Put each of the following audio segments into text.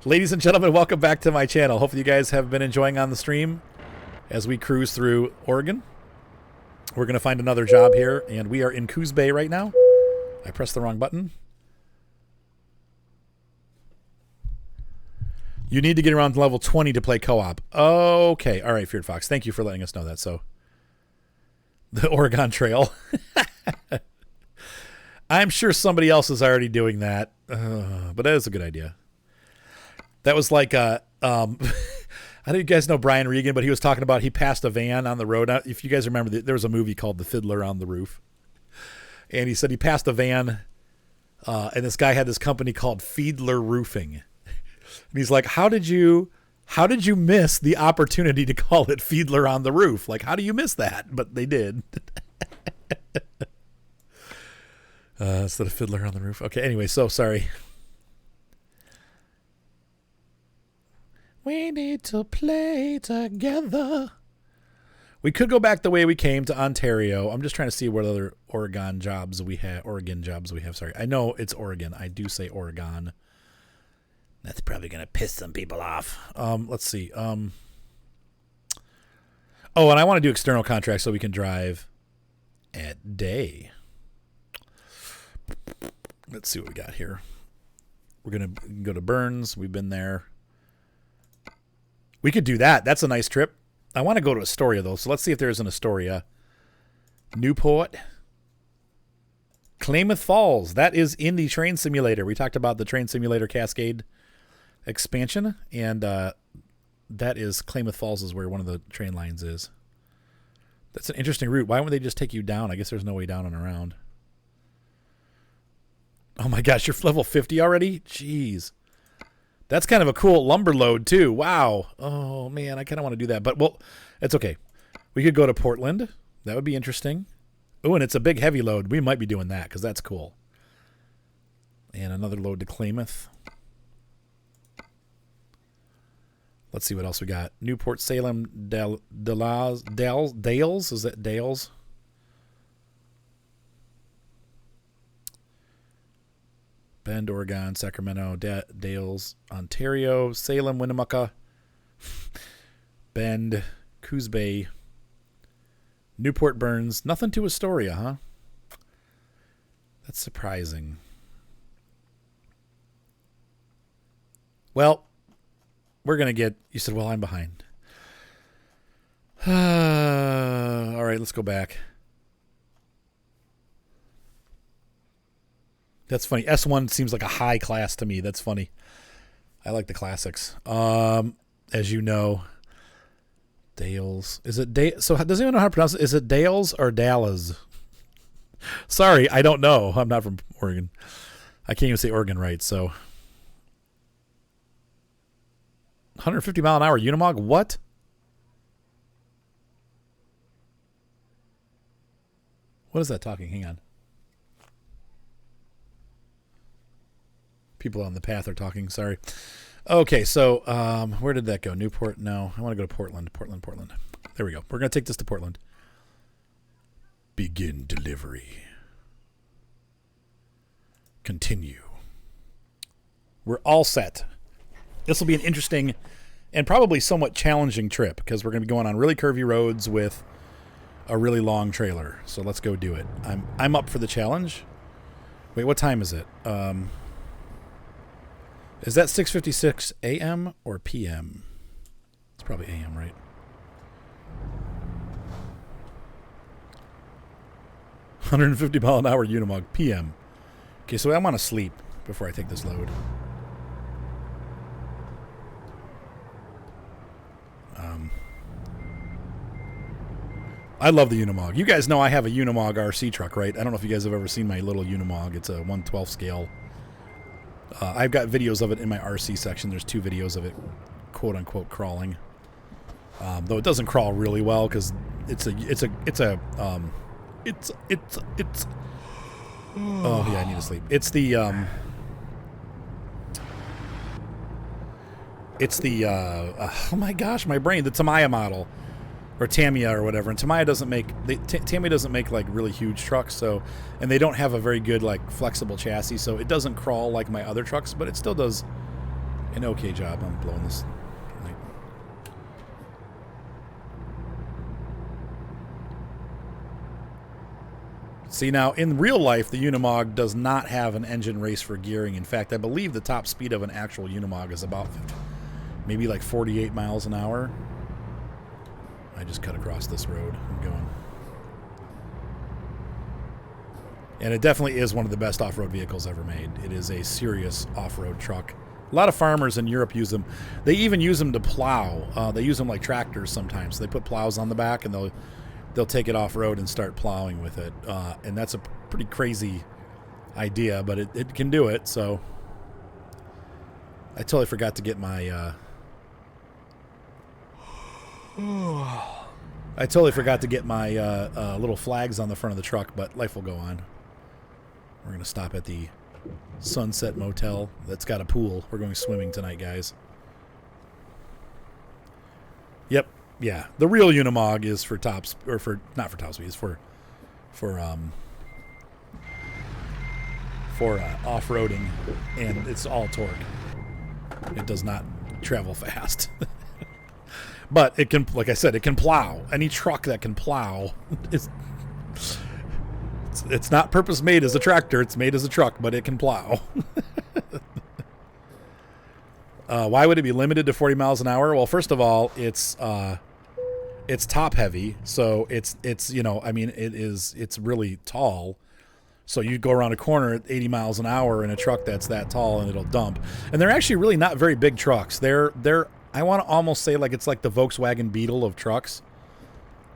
Ladies and gentlemen, welcome back to my channel. Hopefully you guys have been enjoying on the stream as we cruise through Oregon. We're going to find another job here, and we are in Coos Bay right now. I pressed the wrong button. You need to get around to level 20 to play co-op. Okay. All right, Feared Fox. Thank you for letting us know that. So, the Oregon Trail. I'm sure somebody else is already doing that, but that is a good idea. That was like, I don't know if you guys know Brian Regan, but he was talking about he passed a van on the road. If you guys remember, there was a movie called The Fiddler on the Roof. And he said he passed a van, and this guy had this company called Fiedler Roofing. And he's like, how did you miss the opportunity to call it Fiedler on the Roof? Like, how do you miss that? But they did. Instead of Fiddler on the Roof. Okay, anyway, so sorry. We need to play together. We could go back the way we came to Ontario. I'm just trying to see what other Oregon jobs we have. Sorry. I know it's Oregon. I do say Oregon. That's probably going to piss some people off. Let's see. Oh, and I want to do external contracts so we can drive at day. Let's see what we got here. We're going to go to Burns. We've been there. We could do that. That's a nice trip. I want to go to Astoria, though, so let's see if there's an Astoria. Newport. Klamath Falls. That is in the Train Simulator. We talked about the Train Simulator Cascade expansion, and that is Klamath Falls is where one of the train lines is. That's an interesting route. Why wouldn't they just take you down? I guess there's no way down and around. Oh, my gosh. You're level 50 already? Jeez. That's kind of a cool lumber load, too. Wow. Oh, man, I kind of want to do that. But, well, it's okay. We could go to Portland. That would be interesting. Oh, and it's a big, heavy load. We might be doing that because that's cool. And another load to Klamath. Let's see what else we got. Newport, Salem, Dales. Is that Dales? Bend, Oregon, Sacramento, Dales, Ontario, Salem, Winnemucca, Bend, Coos Bay, Newport, Burns. Nothing to Astoria, huh? That's surprising. Well, we're going to get... You said, well, I'm behind. All right, let's go back. That's funny. S1 seems like a high class to me. That's funny. I like the classics. As you know, Dales. Is it Dale? So does anyone know how to pronounce it? Is it Dales or Dallas? Sorry, I don't know. I'm not from Oregon. I can't even say Oregon right. So 150 mile an hour Unimog. What? What is that talking? Hang on. People on the path are talking. Sorry. Okay, so where did that go? Newport? No, I want to go to Portland. Portland. There we go. We're going to take this to Portland. Begin delivery. Continue. We're all set. This will be an interesting and probably somewhat challenging trip because we're going to be going on really curvy roads with a really long trailer. So let's go do it. I'm up for the challenge. Wait, what time is it? Is that 6:56 a.m. or p.m.? It's probably a.m., right? $150 mile an hour Unimog, p.m. Okay, so I want to sleep before I take this load. I love the Unimog. You guys know I have a Unimog RC truck, right? I don't know if you guys have ever seen my little Unimog. It's a 1/12 scale. I've got videos of it in my RC section. There's 2 videos of it, quote unquote, crawling. Though it doesn't crawl really well because it's oh yeah, I need to sleep. It's the oh my gosh, my brain, the Tamiya model. Or Tamiya or whatever, and Tamiya doesn't make Tamiya doesn't make like really huge trucks, so, and they don't have a very good like flexible chassis, so it doesn't crawl like my other trucks, but it still does An okay job. I'm blowing this. Right. See, now, in real life, the Unimog does not have an engine race for gearing. In fact, I believe the top speed of an actual Unimog is about maybe like 48 miles an hour. I just cut across this road. I'm going. And it definitely is one of the best off-road vehicles ever made. It is a serious off-road truck. A lot of farmers in Europe use them. They even use them to plow. They use them like tractors sometimes. They put plows on the back and they'll take it off-road and start plowing with it. And that's a pretty crazy idea, but it can do it. So I totally forgot to get my... I totally forgot to get my little flags on the front of the truck, but life will go on. We're going to stop at the Sunset Motel that's got a pool. We're going swimming tonight, guys. Yep. Yeah. The real Unimog is for tops, or for, not for top speed, it's for off-roading, and it's all torque. It does not travel fast. But it can, like I said, it can plow. Any truck that can plow is... It's not purpose made as a tractor. It's made as a truck, but it can plow. Why would it be limited to 40 miles an hour? Well, first of all, it's top heavy, so it's you know, I mean, it's really tall. So you go around a corner at 80 miles an hour in a truck that's that tall, and it'll dump. And they're actually really not very big trucks. They're I want to almost say like it's like the Volkswagen Beetle of trucks.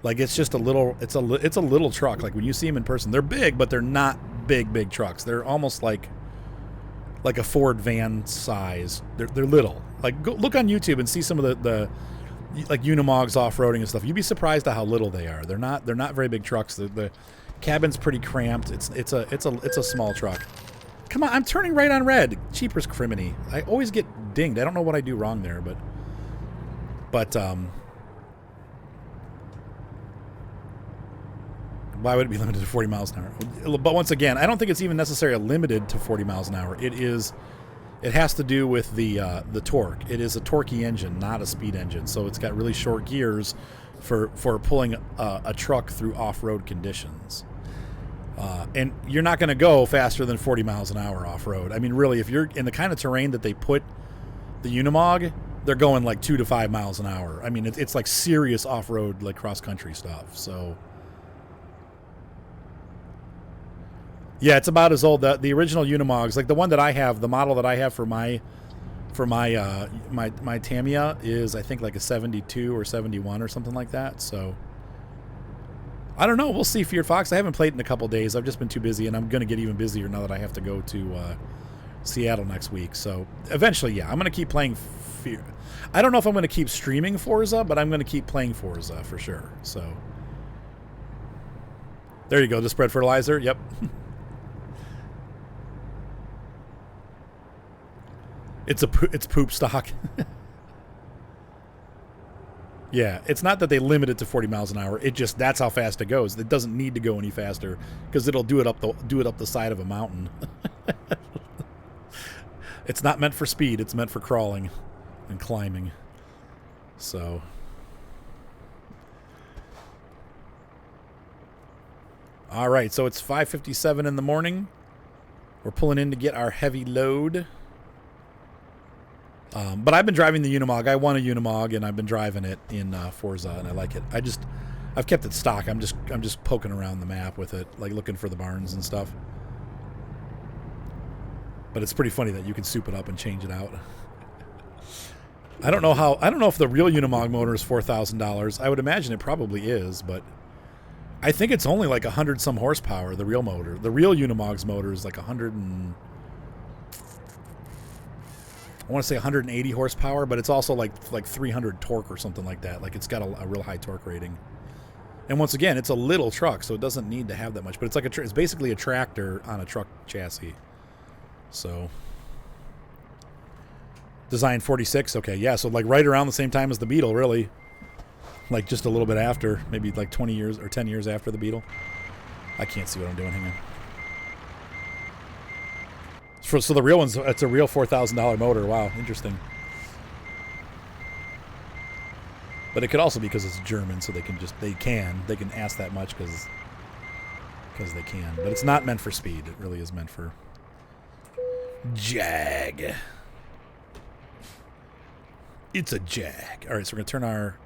Like it's just a little, it's a little truck. Like when you see them in person, they're big, but they're not big trucks. They're almost like a Ford van size. They're little. Like go look on YouTube and see some of the like Unimogs off-roading and stuff. You'd be surprised at how little they are. They're not very big trucks. The cabin's pretty cramped. It's a small truck. Come on, I'm turning right on red. Cheapers criminy. I always get dinged. I don't know what I do wrong there, but why would it be limited to 40 miles an hour? But once again, I don't think it's even necessarily limited to 40 miles an hour. It has to do with the torque. It is a torquey engine, not a speed engine. So it's got really short gears for pulling a truck through off-road conditions. And you're not going to go faster than 40 miles an hour off-road. I mean, really, if you're in the kind of terrain that they put the Unimog, they're going like 2 to 5 miles an hour. I mean, it's like serious off-road, like cross-country stuff. So, yeah, it's about as old. The original Unimogs, like the one that I have, the model that I have for my Tamiya is, I think, like a 72 or 71 or something like that. So, I don't know. We'll see. Feared Fox. I haven't played in a couple days. I've just been too busy, and I'm going to get even busier now that I have to go to Seattle next week. So eventually, yeah, I'm going to keep playing Fear. I don't know if I'm going to keep streaming Forza, but I'm going to keep playing Forza for sure. So there you go. The spread fertilizer. Yep. It's poop stock. Yeah, it's not that they limit it to 40 miles an hour. It just, that's how fast it goes. It doesn't need to go any faster because it'll do it up the side of a mountain. It's not meant for speed. It's meant for crawling and climbing. So, all right. So it's 5:57 in the morning. We're pulling in to get our heavy load. But I've been driving the Unimog. I want a Unimog, and I've been driving it in Forza, and I like it. I've kept it stock. I'm just poking around the map with it, like looking for the barns and stuff. But it's pretty funny that you can soup it up and change it out. I don't know if the real Unimog motor is $4,000. I would imagine it probably is, but I think it's only like 100 some horsepower. The real motor, the real Unimog's motor is like 180 horsepower, but it's also like 300 torque or something like that. Like it's got a real high torque rating. And once again, it's a little truck, so it doesn't need to have that much. But it's like it's basically a tractor on a truck chassis. So, design 46. Okay, yeah. So like right around the same time as the Beetle, really. Like just a little bit after, maybe like 20 years or 10 years after the Beetle. I can't see what I'm doing. Hang on. So the real one's, it's a real $4,000 motor. Wow, interesting. But it could also be because it's German, so they can ask that much because they can. But it's not meant for speed. It really is meant for Jag. It's a Jag. All right, so we're going to turn our...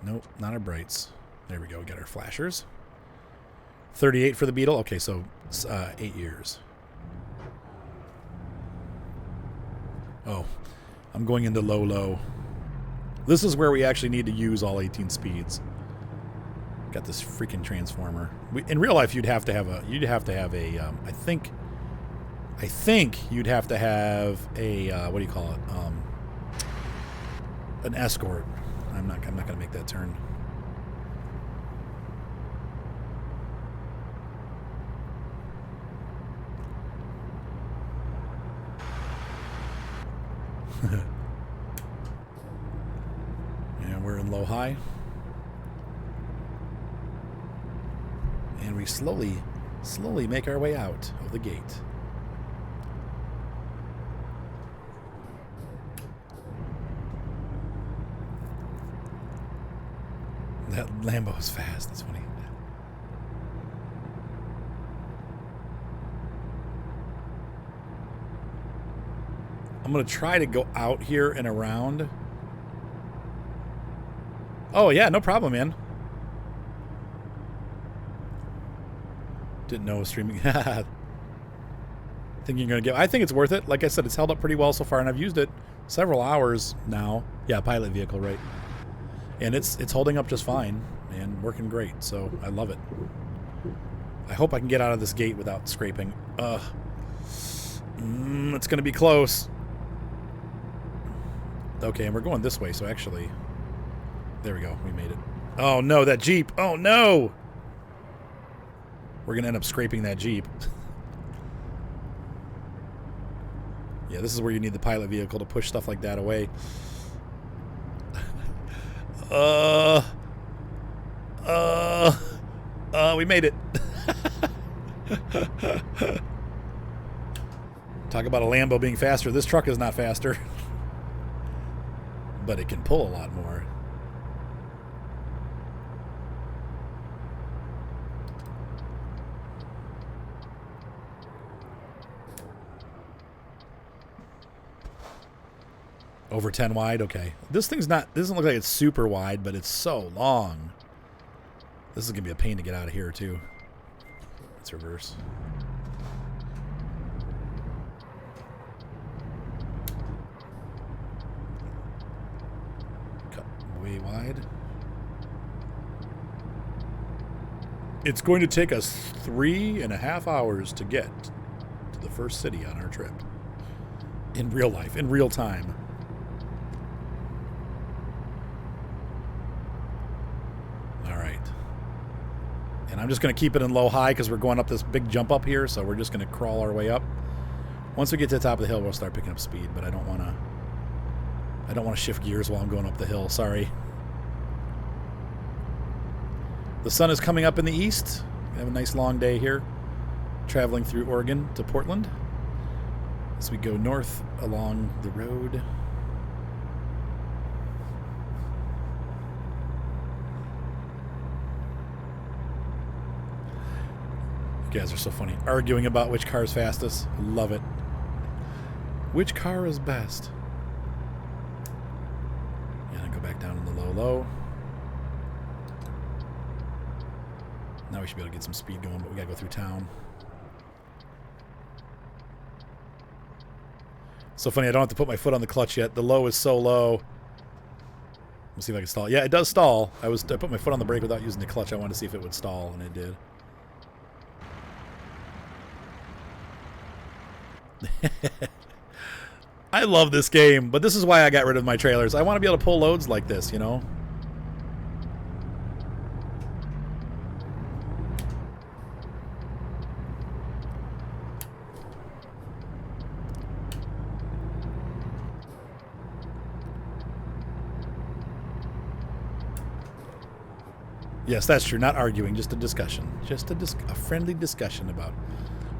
Nope, not our brights. There we go. We got our flashers. 38 for the Beetle. Okay, so 8 years. Oh, I'm going into low. This is where we actually need to use all 18 speeds. Got this freaking transformer. In real life, you'd have to have a. I think you'd have to have a. What do you call it? An escort. I'm not going to make that turn. And we're in low high. And we slowly make our way out of the gate. That Lambo is fast. That's funny. I'm going to try to go out here and around. Oh, yeah, no problem, man. Didn't know streaming. Think you're going to get... I think it's worth it. Like I said, it's held up pretty well so far, and I've used it several hours now. Yeah, pilot vehicle, right. And it's holding up just fine and working great, so I love it. I hope I can get out of this gate without scraping. It's going to be close. Okay, and we're going this way, so actually... There we go. We made it. Oh, no, that Jeep. Oh, no! We're going to end up scraping that Jeep. Yeah, this is where you need the pilot vehicle to push stuff like that away. We made it. Talk about a Lambo being faster. This truck is not faster. But it can pull a lot more. Over 10 wide? Okay. This thing's not... doesn't look like it's super wide, but it's so long. This is going to be a pain to get out of here, too. Let's reverse. Cut way wide. It's going to take us 3.5 hours to get to the first city on our trip. In real life, in real time. And I'm just going to keep it in low high because we're going up this big jump up here, so we're just going to crawl our way up. Once we get to the top of the hill, we'll start picking up speed, but I don't want to shift gears while I'm going up the hill. Sorry. The sun is coming up in the east. We have a nice long day here, traveling through Oregon to Portland as we go north along the road. You guys are so funny. Arguing about which car is fastest. Love it. Which car is best? Yeah, go back down in the low. Now we should be able to get some speed going, but we gotta go through town. So funny, I don't have to put my foot on the clutch yet. The low is so low. Let's see if I can stall. Yeah, it does stall. I put my foot on the brake without using the clutch. I wanted to see if it would stall, and it did. I love this game, but this is why I got rid of my trailers. I want to be able to pull loads like this, you know? Yes, that's true. Not arguing, just a discussion. Just a friendly discussion about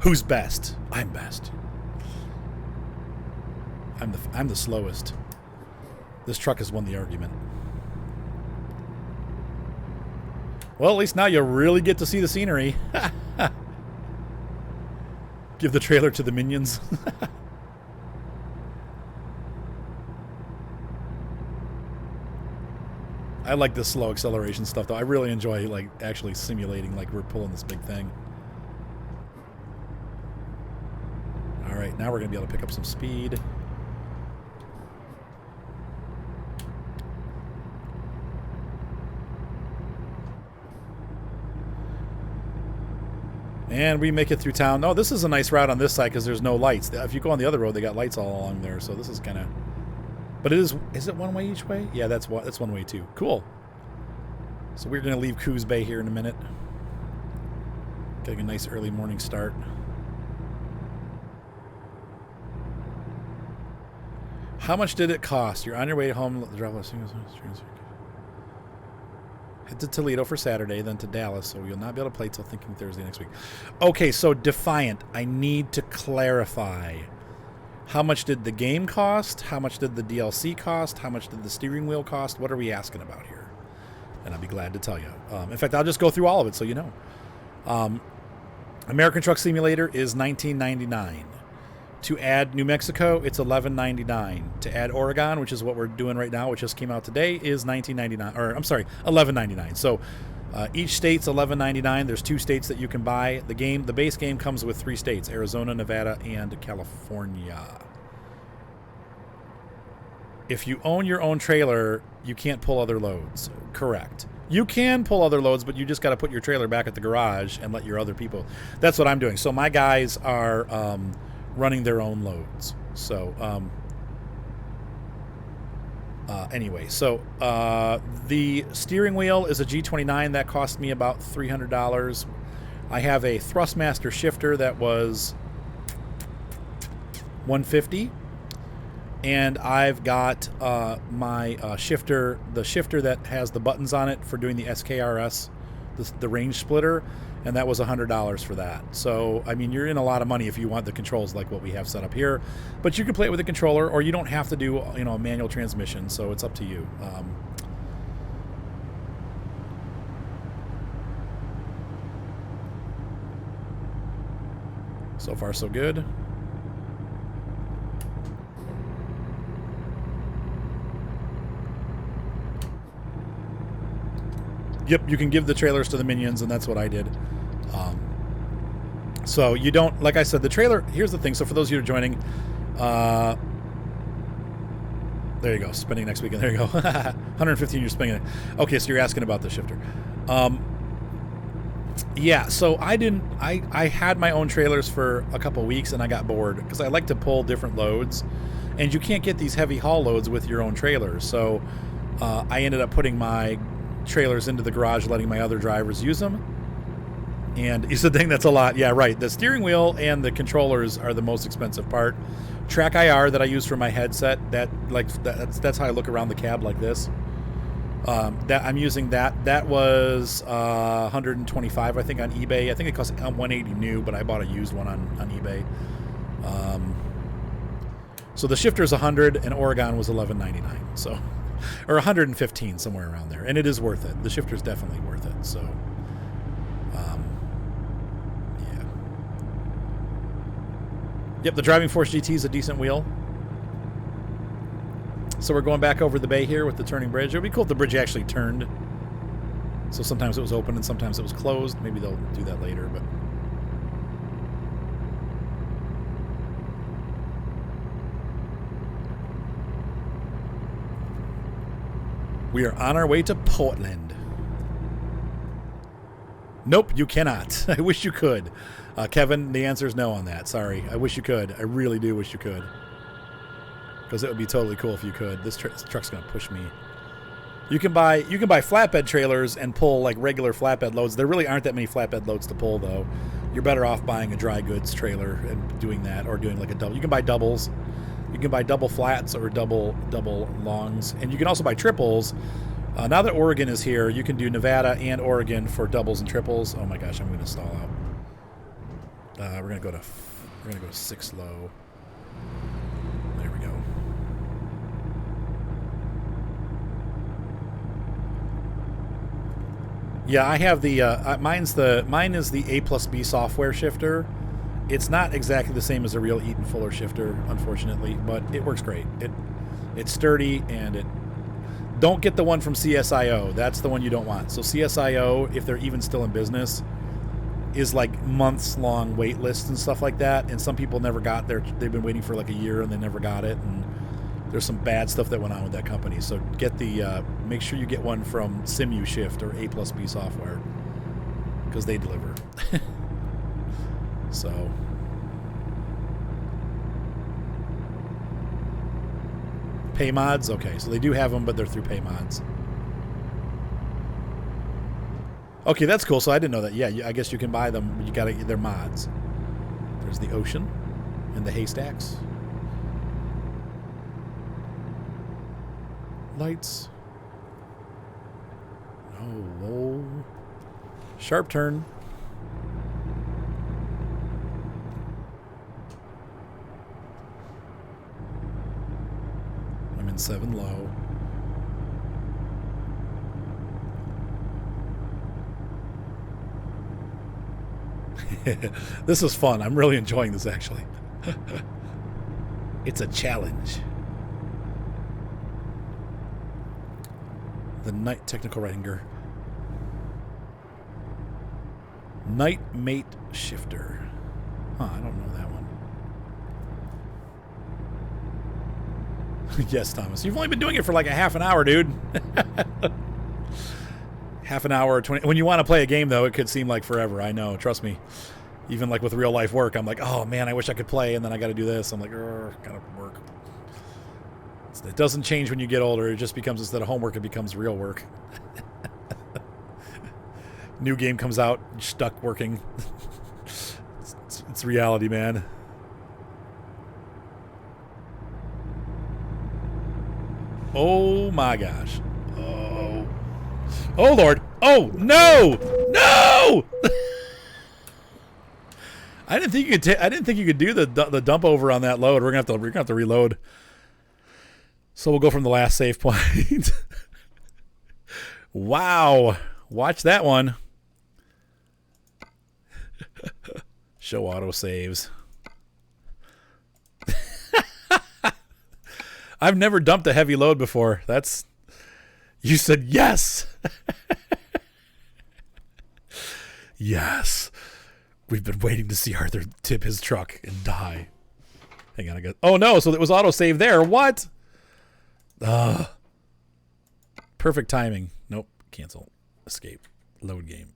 who's best. I'm best. I'm the slowest. This truck has won the argument. Well, at least now you'll really get to see the scenery. Give the trailer to the minions. I like this slow acceleration stuff, though. I really enjoy, like, actually simulating, like, we're pulling this big thing. All right, now we're going to be able to pick up some speed. And we make it through town. No, this is a nice route on this side because there's no lights. If you go on the other road, they got lights all along there. So this is kind of... But it is it one way each way? Yeah, that's one way too. Cool. So we're going to leave Coos Bay here in a minute. Getting a nice early morning start. How much did it cost? You're on your way home. Head to Toledo for Saturday, then to Dallas, so you'll not be able to play till thinking Thursday next week. Okay, so Defiant, I need to clarify. How much did the game cost? How much did the DLC cost? How much did the steering wheel cost? What are we asking about here? And I'll be glad to tell you. In fact, I'll just go through all of it so you know. American Truck Simulator is $19.99. To add New Mexico, it's $11.99. To add Oregon, which is what we're doing right now, which just came out today, is $19.99. Or I'm sorry, $11.99. So each state's $11.99. There's 2 states that you can buy. The base game comes with 3 states: Arizona, Nevada, and California. If you own your own trailer, you can't pull other loads. Correct. You can pull other loads, but you just got to put your trailer back at the garage and let your other people. That's what I'm doing. So my guys are running their own loads. So anyway, so the steering wheel is a G29 that cost me about $300. I have a Thrustmaster shifter that was $150. And I've got my shifter, the shifter that has the buttons on it for doing the SKRS, the range splitter, and that was $100 for that. So, I mean, you're in a lot of money if you want the controls like what we have set up here. But you can play it with a controller, or you don't have to do, you know, a manual transmission, so it's up to you. So far, so good. Yep, you can give the trailers to the minions, and that's what I did. So you don't, like I said, the trailer, here's the thing. So for those of you who are joining, there you go, spending next weekend. There you go. 115, you're spending it. Okay, so you're asking about the shifter. Yeah, so I had my own trailers for a couple weeks, and I got bored because I like to pull different loads, and you can't get these heavy haul loads with your own trailers. So I ended up putting my trailers into the garage, letting my other drivers use them. And you said, dang, that's a lot. Yeah, right. The steering wheel and the controllers are the most expensive part. Track IR that I use for my headset, that's how I look around the cab like this. That I'm using that was $125, I think, on eBay. I think it cost $180 new, but I bought a used one on eBay. So the shifter's $100 and Oregon was $11.99. So, or $115, somewhere around there, and it is worth it. The shifter's definitely worth it. So, yeah. Yep, the Driving Force GT is a decent wheel. So we're going back over the bay here with the turning bridge. It would be cool if the bridge actually turned. So sometimes it was open and sometimes it was closed. Maybe they'll do that later, but. We are on our way to Portland. Nope, you cannot. I wish you could. Kevin, the answer is no on that. Sorry. I wish you could. I really do wish you could. Because it would be totally cool if you could. This truck's going to push me. You can buy flatbed trailers and pull like regular flatbed loads. There really aren't that many flatbed loads to pull, though. You're better off buying a dry goods trailer and doing that, or doing like a double. You can buy doubles. You can buy double flats or double longs, and you can also buy triples. Now that Oregon is here, you can do Nevada and Oregon for doubles and triples. Oh my gosh, I'm going to stall out. We're going to go to 6 low. There we go. Yeah, I have the mine is the A plus B software shifter. It's not exactly the same as a real Eaton Fuller shifter, unfortunately, but it works great. It's sturdy, and it don't get the one from CSIO. That's the one you don't want. So CSIO, if they're even still in business, is like months long wait lists and stuff like that, and some people never got there. They've been waiting for like a year and they never got it, and there's some bad stuff that went on with that company. So get the make sure you get one from Simu Shift or A plus B software, because they deliver. So pay mods, okay, so they do have them, but they're through pay mods. Okay, that's cool. So I didn't know that. Yeah, I guess you can buy them. You gotta, they're mods. There's the ocean and the haystacks. Lights. Oh, whoa. Sharp turn. I'm in 7 low. This is fun. I'm really enjoying this, actually. It's a challenge. The Night Technical Wringer. Night Mate Shifter. Huh, I don't know that one. Yes, Thomas. You've only been doing it for like a half an hour, dude. Half an hour or 20. When you want to play a game, though, it could seem like forever. I know. Trust me. Even like with real life work, I'm like, oh man, I wish I could play, and then I got to do this. I'm like, gotta work. It doesn't change when you get older. It just becomes, instead of homework, it becomes real work. New game comes out, stuck working. It's reality, man. Oh my gosh. Oh Lord. Oh no! No! I didn't think you could. I didn't think you could do the dump over on that load. We're gonna have to reload. So we'll go from the last save point. Wow! Watch that one. Show auto saves. I've never dumped a heavy load before. That's. You said yes. Yes. We've been waiting to see Arthur tip his truck and die. Hang on, I got. Oh no! So it was autosave there. What? Perfect timing. Nope. Cancel. Escape. Load game.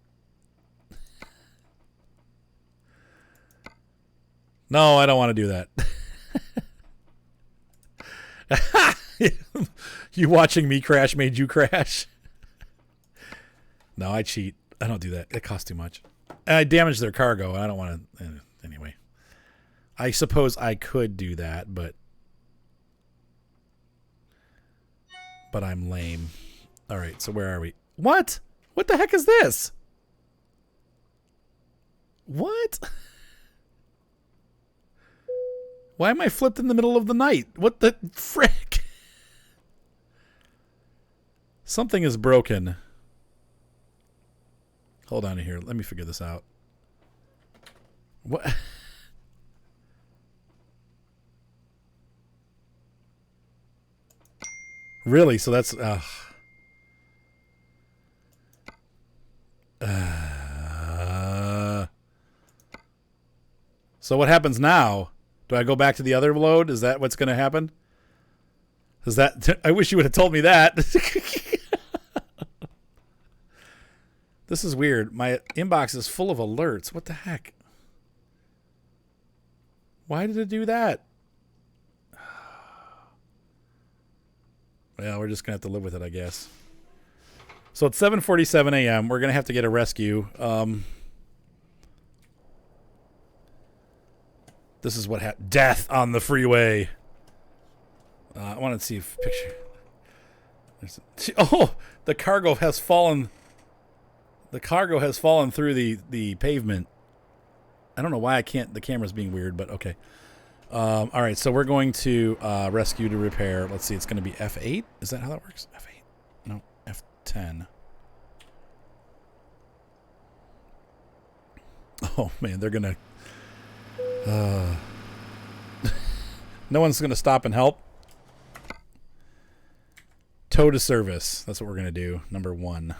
No, I don't want to do that. You watching me crash made you crash. No, I cheat. I don't do that. It costs too much. And I damaged their cargo. I don't want to. Anyway. I suppose I could do that, but I'm lame. All right, so where are we? What? What the heck is this? What? Why am I flipped in the middle of the night? What the frick? Something is broken. Hold on here. Let me figure this out. What? Really? So that's... So what happens now? Do I go back to the other load? Is that what's going to happen? Is that... I wish you would have told me that. This is weird. My inbox is full of alerts. What the heck? Why did it do that? Well, we're just going to have to live with it, I guess. So it's 7:47 a.m. We're going to have to get a rescue. This is what happened. Death on the freeway. I want to see if picture. Oh, the cargo has fallen. The cargo has fallen through the pavement. I don't know why I can't. The camera's being weird, but okay. All right, so we're going to rescue to repair. Let's see. It's going to be F8. Is that how that works? F8. No, F10. Oh, man, they're going to... no one's going to stop and help. Tow to service. That's what we're going to do. Number 1.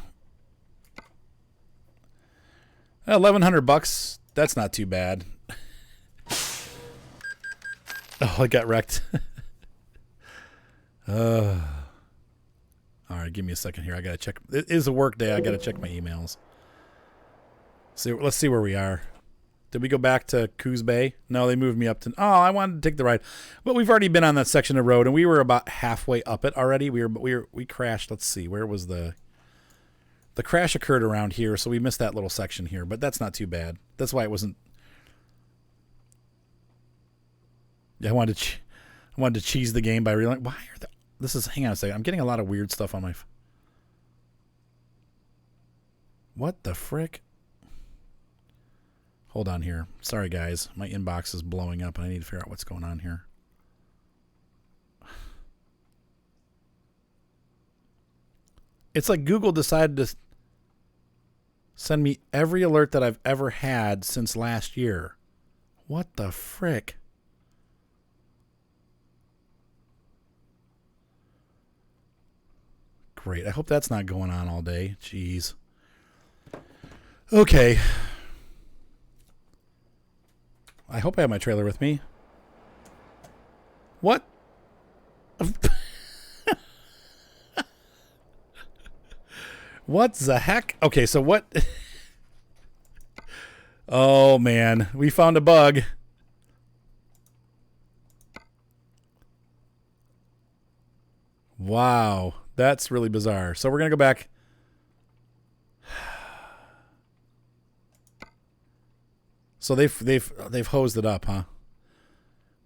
$1,100. That's not too bad. Oh, I got wrecked. All right, give me a second here. I got to check. It is a work day. I got to check my emails. Let's see where we are. Did we go back to Coos Bay? No, they moved me up to... Oh, I wanted to take the ride. But we've already been on that section of road, and we were about halfway up it already. We crashed. Let's see. Where was the... The crash occurred around here, so we missed that little section here. But that's not too bad. That's why it wasn't... Yeah, I wanted to cheese the game by realizing... Why are the... This is... Hang on a second. I'm getting a lot of weird stuff on my... What the frick? Hold on here. Sorry, guys. My inbox is blowing up, and I need to figure out what's going on here. It's like Google decided to send me every alert that I've ever had since last year. What the frick? Great. I hope that's not going on all day. Jeez. Okay. I hope I have my trailer with me. What? What the heck? Okay, so what? Oh, man. We found a bug. Wow. That's really bizarre. So we're going to go back. So they've hosed it up, huh?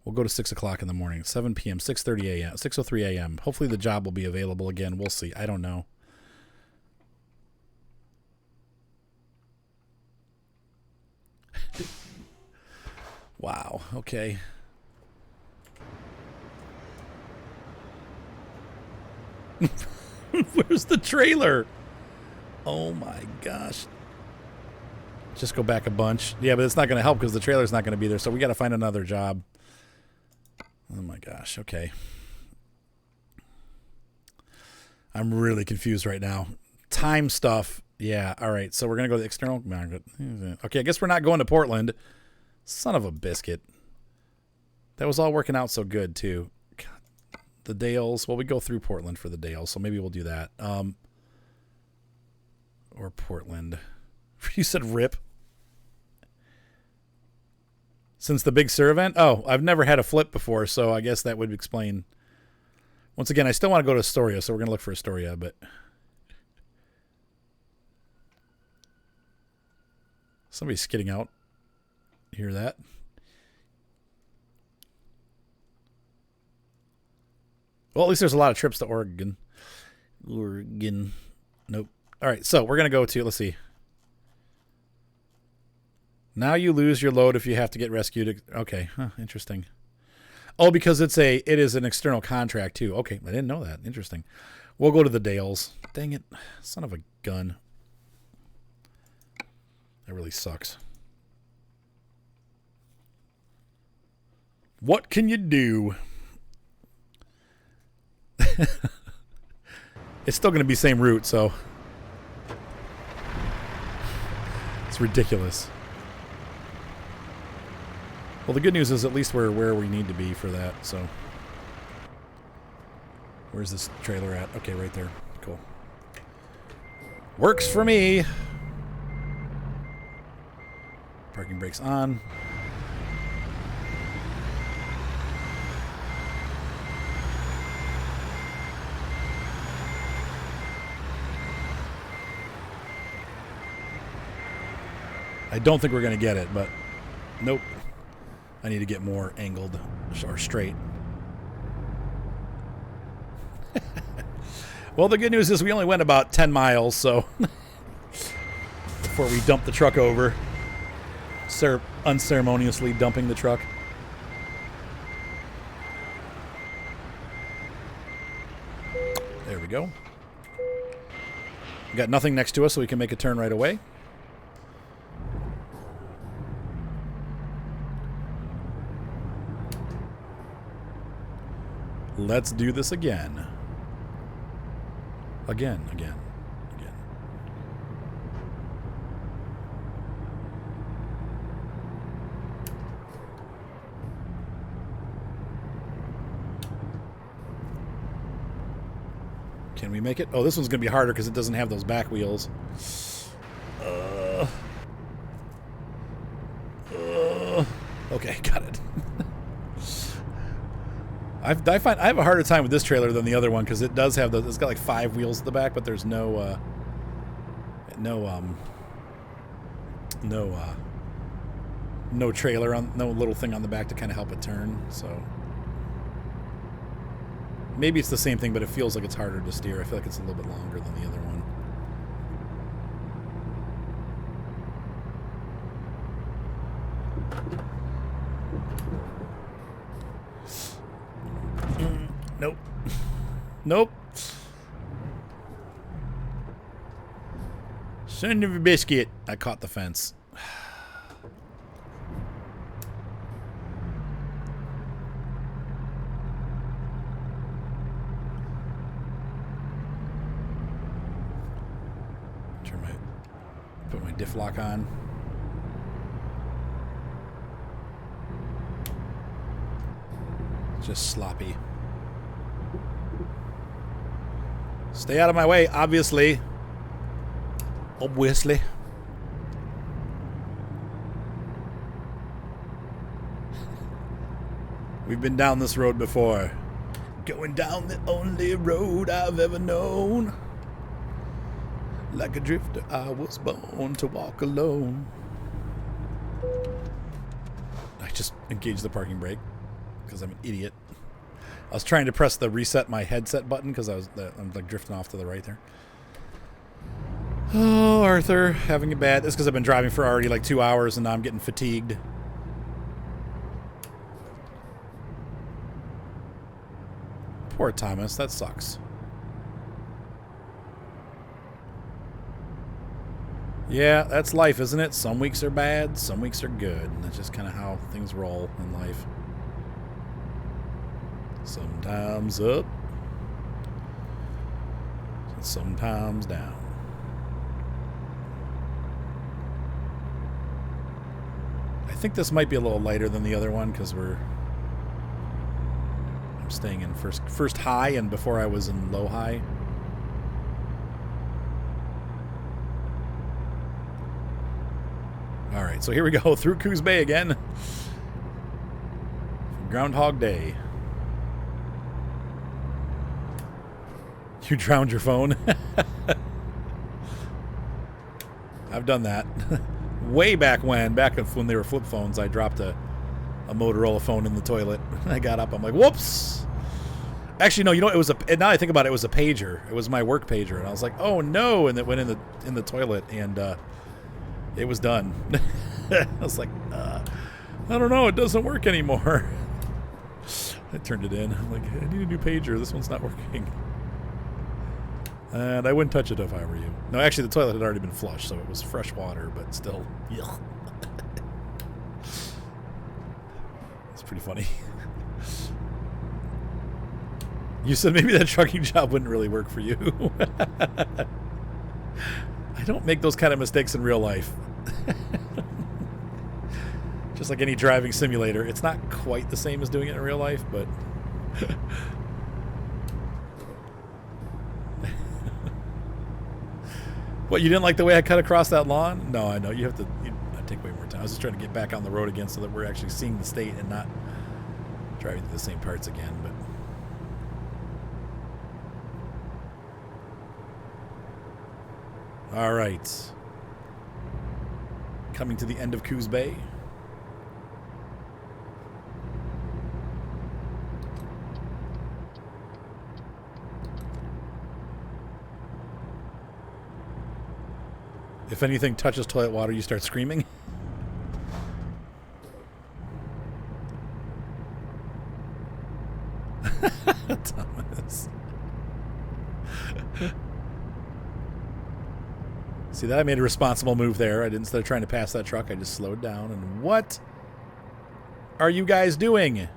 We'll go to 6 o'clock in the morning, 7 p.m., 6:30 a.m., 6:03 a.m. Hopefully the job will be available again. We'll see. I don't know. Wow. Okay. Where's the trailer? Oh my gosh. Just go back a bunch. Yeah, but it's not going to help because the trailer's not going to be there. So we got to find another job. Oh my gosh. Okay. I'm really confused right now. Time stuff. Yeah. All right. So we're going to go to the external. Okay. I guess we're not going to Portland. Son of a biscuit. That was all working out so good too. God. The Dales. Well, we go through Portland for the Dales. So maybe we'll do that. Or Portland. You said RIP. Since the Big Sur event? Oh, I've never had a flip before, so I guess that would explain. Once again, I still want to go to Astoria, so we're going to look for Astoria, but... Somebody's skidding out. You hear that? Well, at least there's a lot of trips to Oregon. Oregon. Nope. All right, so we're going to go to, let's see. Now you lose your load if you have to get rescued. Okay, huh, interesting. Oh, because it is an external contract too. Okay, I didn't know that. Interesting. We'll go to the Dales. Dang it, son of a gun. That really sucks. What can you do? It's still going to be same route, so it's ridiculous. Well, the good news is at least we're where we need to be for that, so. Where's this trailer at? Okay, right there. Cool. Works for me. Parking brakes on. I don't think we're going to get it, but nope. I need to get more angled or straight. Well, the good news is we only went about 10 miles, so before we dumped the truck over, unceremoniously dumping the truck. There we go. We got nothing next to us, so we can make a turn right away. Let's do this again. Again. Can we make it? Oh, this one's going to be harder because it doesn't have those back wheels. Okay, got it. I have a harder time with this trailer than the other one because it does have it's got like 5 wheels at the back, but there's no trailer on, no little thing on the back to kind of help it turn. So maybe it's the same thing, but it feels like it's harder to steer. I feel like it's a little bit longer than the other one. Nope. Nope. Son of a biscuit. I caught the fence. Put my diff lock on. Just sloppy. Stay out of my way, obviously. Obviously. We've been down this road before. Going down the only road I've ever known. Like a drifter, I was born to walk alone. I just engaged the parking brake because I'm an idiot. I was trying to press the reset my headset button because I'm like drifting off to the right there. Oh, Arthur, having it bad. It's because I've been driving for already like 2 hours and now I'm getting fatigued. Poor Thomas, that sucks. Yeah, that's life, isn't it? Some weeks are bad, some weeks are good. And that's just kind of how things roll in life. Sometimes up, and sometimes down. I think this might be a little lighter than the other one because I'm staying in first high and before I was in low high. All right, so here we go through Coos Bay again. Groundhog Day. You drowned your phone. I've done that. Way back when they were flip phones, I dropped a Motorola phone in the toilet. I got up, I'm like, whoops. Actually, no, you know, it was now I think about it, it was a pager. It was my work pager, and I was like, oh no, and it went in the toilet, and it was done. I was like, I don't know, it doesn't work anymore. I turned it in. I'm like, I need a new pager. This one's not working. And I wouldn't touch it if I were you. No, actually, the toilet had already been flushed, so it was fresh water, but still. Yuck. It's pretty funny. You said maybe that trucking job wouldn't really work for you. I don't make those kind of mistakes in real life. Just like any driving simulator. It's not quite the same as doing it in real life, but... What, you didn't like the way I cut across that lawn? No, I know. I'd take way more time. I was just trying to get back on the road again so that we're actually seeing the state and not driving through the same parts again, but... All right. Coming to the end of Coos Bay. If anything touches toilet water, you start screaming. Thomas. See that? I made a responsible move there. Instead of trying to pass that truck, I just slowed down. And what are you guys doing?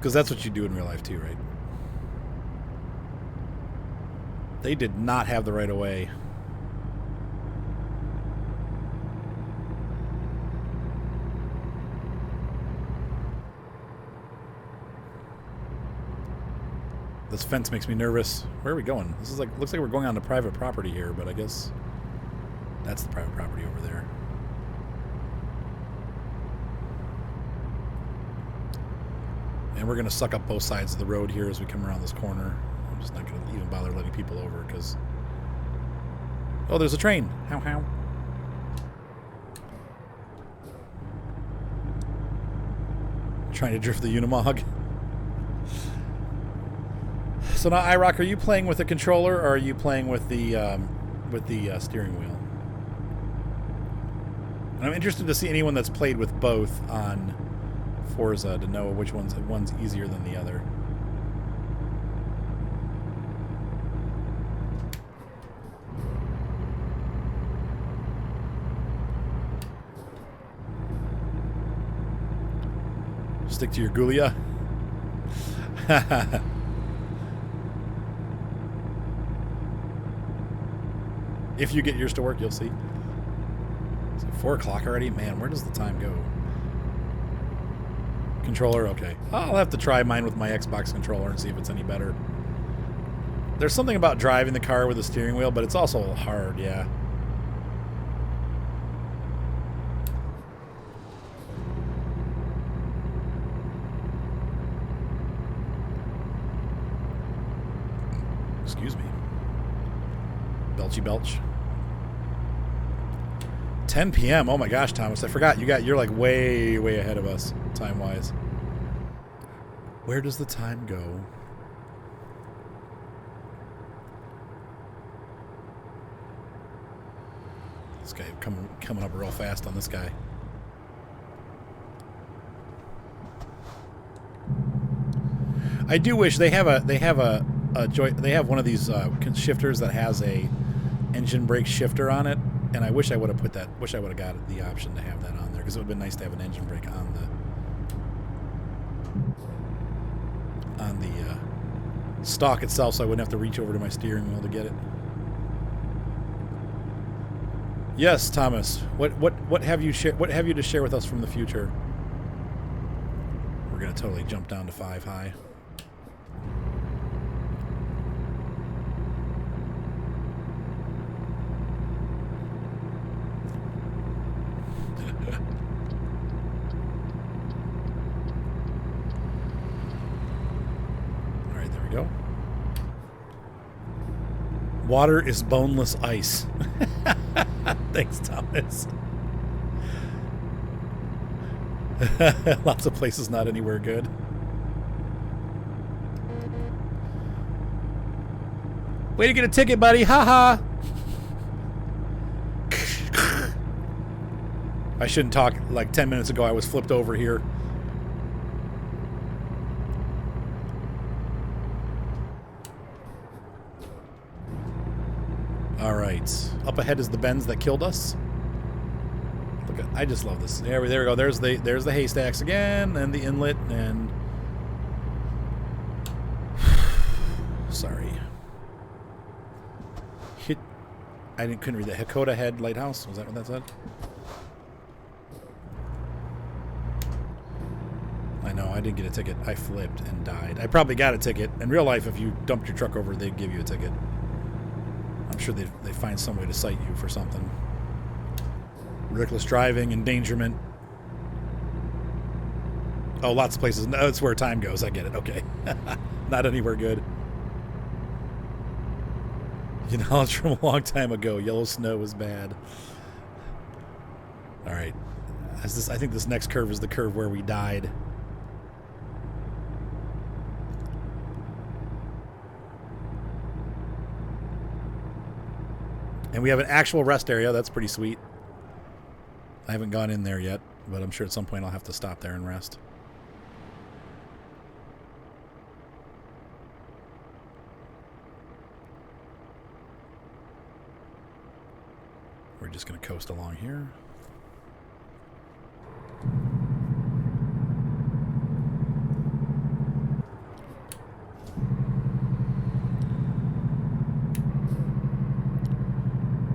Because that's what you do in real life too, right? They did not have the right of way. This fence makes me nervous. Where are we going? This is like, looks like we're going on to private property here, but I guess that's the private property over there. And we're going to suck up both sides of the road here as we come around this corner. I'm just not going to even bother letting people over because... Oh, there's a train. How, how? Trying to drift the Unimog. So now, iRock, are you playing with the controller or are you playing with the steering wheel? And I'm interested to see anyone that's played with both on Forza to know which one's easier than the other. Stick to your Gulia. If you get yours to work, you'll see. Is it 4 o'clock already? Man, where does the time go? Controller? Okay. I'll have to try mine with my Xbox controller and see if it's any better. There's something about driving the car with a steering wheel, but it's also hard, yeah. Excuse me. Belchy belch. 10 p.m. Oh my gosh, Thomas, I forgot. You're like way ahead of us time-wise. Where does the time go? This guy coming up real fast on this guy. I do wish they have one of these shifters that has a engine brake shifter on it, and I wish I would have put that. Wish I would have got the option to have that on there because it would have been nice to have an engine brake on the stock itself, so I wouldn't have to reach over to my steering wheel to get it. Yes, Thomas. What have you to share with us from the future? We're gonna totally jump down to 5 high. Go. Water is boneless ice. Thanks, Thomas. Lots of places not anywhere good. Way to get a ticket, buddy. Ha ha. I shouldn't talk. Like 10 minutes ago, I was flipped over here. All right. Up ahead is the bends that killed us. Look at, I just love this. There we go. There's the haystacks again, and the inlet, and sorry. Couldn't read the Hakoda Head Lighthouse. Was that what that said? I know. I didn't get a ticket. I flipped and died. I probably got a ticket. In real life, if you dumped your truck over, they'd give you a ticket. I'm sure they find some way to cite you for something. Reckless driving, endangerment. Oh, lots of places. No, it's where time goes. I get it. Okay. Not anywhere good. You know, it's from a long time ago. Yellow snow was bad. All right. I think this next curve is the curve where we died. And we have an actual rest area. That's pretty sweet. I haven't gone in there yet, but I'm sure at some point I'll have to stop there and rest. We're just going to coast along here.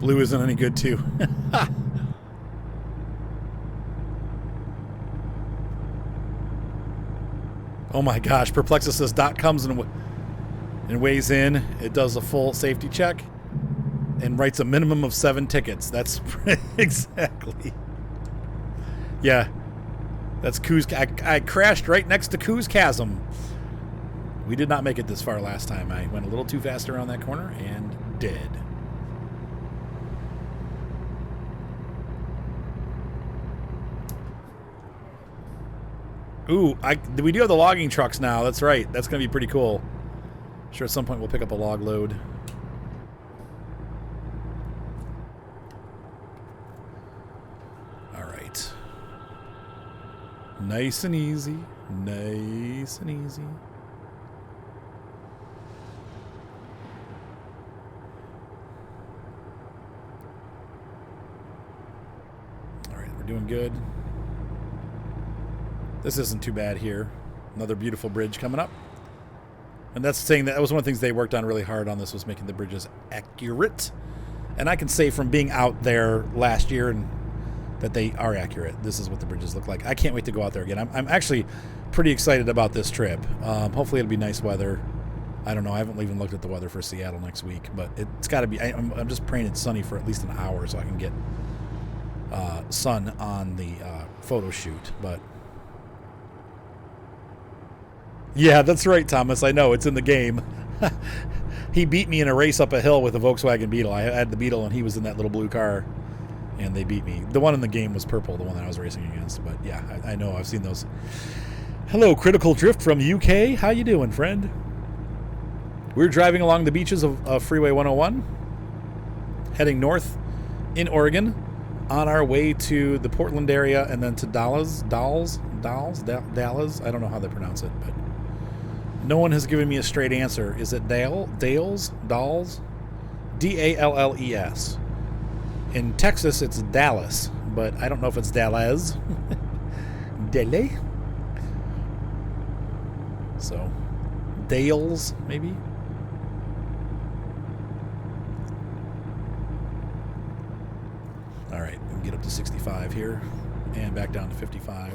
blue isn't any good too. Oh my gosh, Perplexus says Doc comes and weighs in. It does a full safety check and writes a minimum of 7 tickets. That's exactly. Yeah. That's Coos. I crashed right next to Coos Chasm. We did not make it this far last time. I went a little too fast around that corner and did. Ooh, we do have the logging trucks now. That's right. That's going to be pretty cool. I'm sure at some point we'll pick up a log load. All right. Nice and easy. Nice and easy. All right, we're doing good. This isn't too bad here. Another beautiful bridge coming up. And that's saying that was one of the things they worked on really hard on this, was making the bridges accurate. And I can say from being out there last year and that they are accurate. This is what the bridges look like. I can't wait to go out there again. I'm actually pretty excited about this trip. Hopefully it'll be nice weather. I don't know. I haven't even looked at the weather for Seattle next week, but it's got to be. I'm just praying it's sunny for at least an hour so I can get sun on the photo shoot. But yeah, that's right, Thomas. I know. It's in the game. He beat me in a race up a hill with a Volkswagen Beetle. I had the Beetle, and he was in that little blue car, and they beat me. The one in the game was purple, the one that I was racing against. But, yeah, I know. I've seen those. Hello, Critical Drift from UK. How you doing, friend? We're driving along the beaches of Freeway 101, heading north in Oregon, on our way to the Portland area and then to Dallas. Dallas? I don't know how they pronounce it, but no one has given me a straight answer. Is it Dales? Dalles? D-A-L-L-E-S. In Texas, it's Dallas, but I don't know if it's Dallas. Dele? So, Dales, maybe? All right, we can get up to 65 here and back down to 55.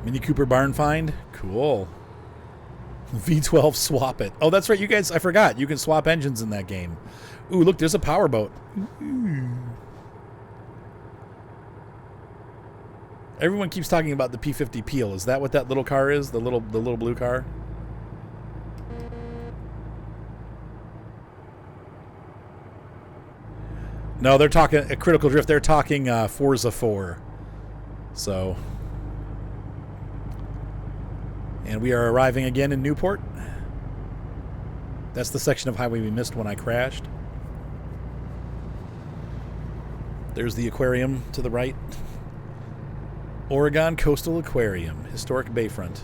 Mini Cooper barn find? Cool. V12 swap it. Oh, that's right, you guys, I forgot. You can swap engines in that game. Ooh, look, there's a powerboat. Ooh. Everyone keeps talking about the P50 Peel. Is that what that little car is? The little blue car? No, they're talking a Critical Drift. They're talking Forza 4. So, and we are arriving again in Newport. That's the section of highway we missed when I crashed. There's the aquarium to the right. Oregon Coastal Aquarium, historic bayfront.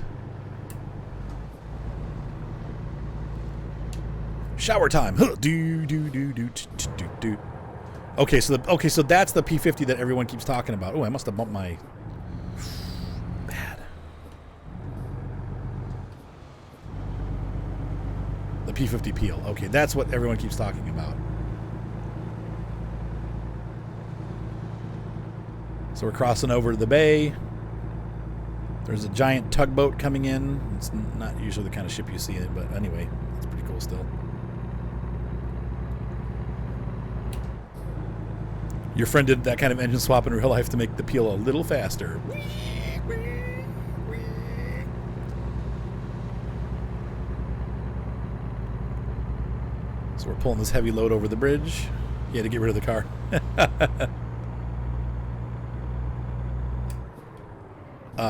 Shower time. Okay, so that's the P50 that everyone keeps talking about. Oh, I must have bumped my bad. The P50 Peel. Okay, that's what everyone keeps talking about. So we're crossing over to the bay. There's a giant tugboat coming in. It's not usually the kind of ship you see, but anyway, it's pretty cool still. Your friend did that kind of engine swap in real life to make the Peel a little faster. So we're pulling this heavy load over the bridge. You had to get rid of the car.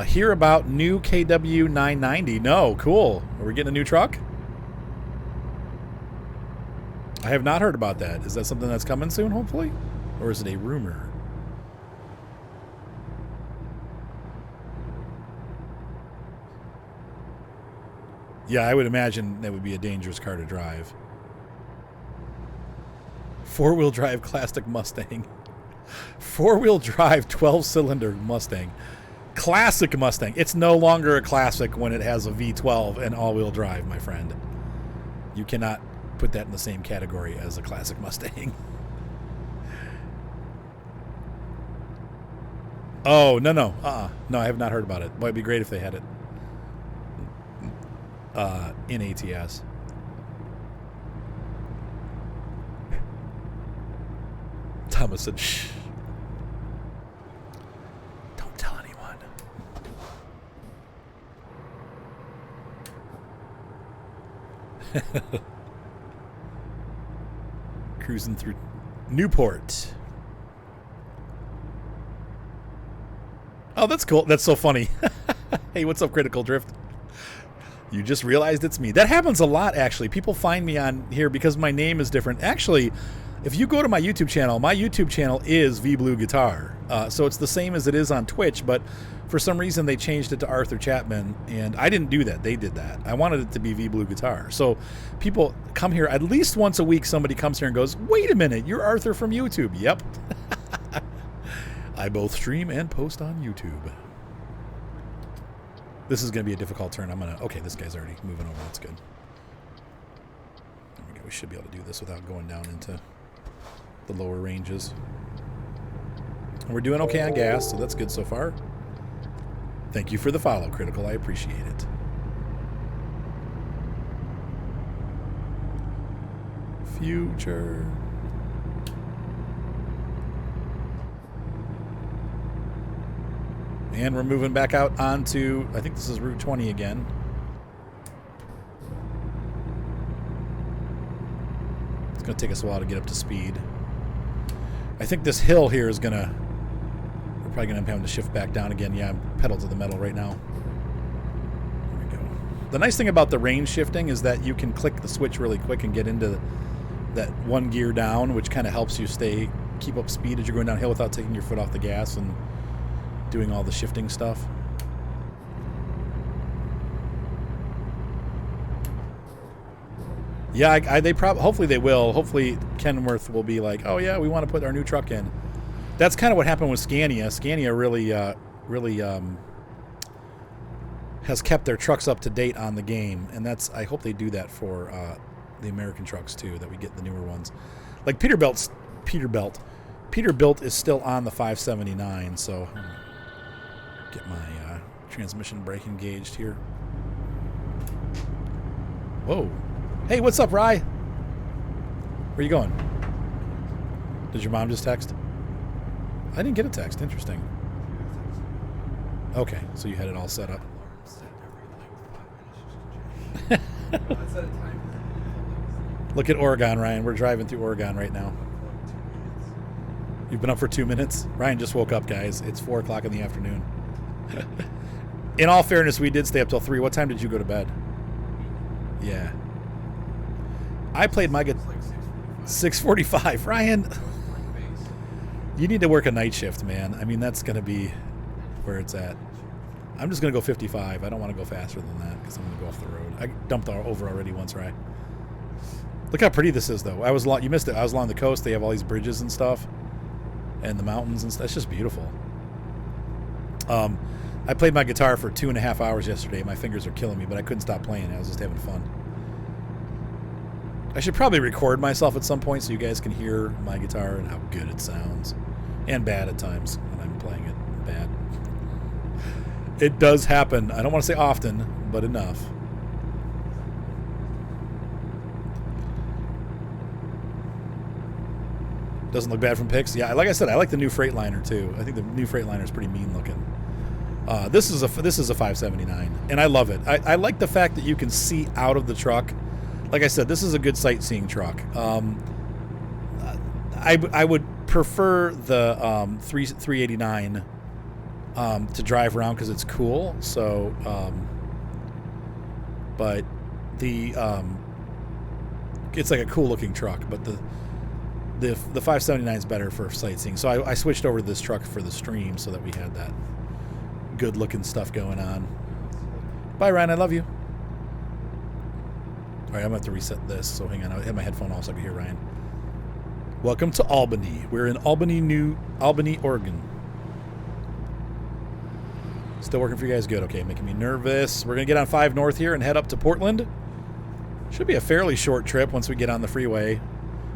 Hear about new KW 990. No, cool. Are we getting a new truck? I have not heard about that. Is that something that's coming soon, hopefully? Or is it a rumor? Yeah, I would imagine that would be a dangerous car to drive. 4-wheel drive classic Mustang. 4-wheel drive 12-cylinder Mustang. Classic Mustang. It's no longer a classic when it has a V12 and all-wheel drive, my friend. You cannot put that in the same category as a classic Mustang. Oh, no. No, I have not heard about it. Well, it'd be great if they had it in ATS. Thomas said, shh. Don't tell anyone. Cruising through Newport. Oh, that's cool. That's so funny. Hey, what's up, Critical Drift? You just realized it's me. That happens a lot, actually. People find me on here because my name is different. Actually, if you go to my YouTube channel is VBlue Guitar. So it's the same as it is on Twitch, but for some reason they changed it to Arthur Chapman, and I didn't do that. They did that. I wanted it to be VBlue Guitar. So people come here at least once a week. Somebody comes here and goes, wait a minute, you're Arthur from YouTube. Yep. I both stream and post on YouTube. This is going to be a difficult turn. Okay, this guy's already moving over. That's good. There we go. We should be able to do this without going down into the lower ranges. And we're doing okay on gas, so that's good so far. Thank you for the follow, Critical. I appreciate it. Future. And we're moving back out onto, I think this is Route 20 again. It's going to take us a while to get up to speed. I think this hill here is going to, we're probably going to have to shift back down again. Yeah, I'm pedal to the metal right now. There we go. The nice thing about the range shifting is that you can click the switch really quick and get into that one gear down, which kind of helps you keep up speed as you're going downhill without taking your foot off the gas and doing all the shifting stuff. Yeah, hopefully they will. Hopefully Kenworth will be like, oh yeah, we want to put our new truck in. That's kind of what happened with Scania. Scania really has kept their trucks up to date on the game, and I hope they do that for the American trucks too, that we get the newer ones. Like Peterbilt is still on the 579, so get my transmission brake engaged here. Whoa. Hey, what's up, Rye? Where you going? Did your mom just text? I didn't get a text. Interesting. Okay, so you had it all set up. Look at Oregon, Ryan. We're driving through Oregon right now. You've been up for 2 minutes? Ryan just woke up, guys. It's 4 o'clock in the afternoon. In all fairness, we did stay up till 3. What time did you go to bed? Yeah. I played my 6:45. Ryan, you need to work a night shift, man. I mean, that's going to be where it's at. I'm just going to go 55. I don't want to go faster than that because I'm going to go off the road. I dumped over already once, right? Look how pretty this is, though. You missed it. I was along the coast. They have all these bridges and stuff, and the mountains and stuff. It's just beautiful. I played my guitar for 2.5 hours yesterday. My fingers are killing me, but I couldn't stop playing. I was just having fun. I should probably record myself at some point so you guys can hear my guitar and how good it sounds. And bad at times when I'm playing it bad. It does happen. I don't want to say often, but enough. Doesn't look bad from pics. Yeah, like I said, I like the new Freightliner too. I think the new Freightliner is pretty mean looking. This is a 579, and I love it. I like the fact that you can see out of the truck. Like I said, this is a good sightseeing truck. I would prefer the 389 to drive around because it's cool. So, but the it's like a cool looking truck. But the 579 is better for sightseeing. So I switched over to this truck for the stream so that we had that good looking stuff going on. Bye, Ryan. I love you. All right, I'm going to have to reset this. So hang on. I have my headphone off so I can hear Ryan. Welcome to Albany. We're in Albany, Oregon. Still working for you guys? Good. Okay, making me nervous. We're going to get on 5 North here and head up to Portland. Should be a fairly short trip once we get on the freeway.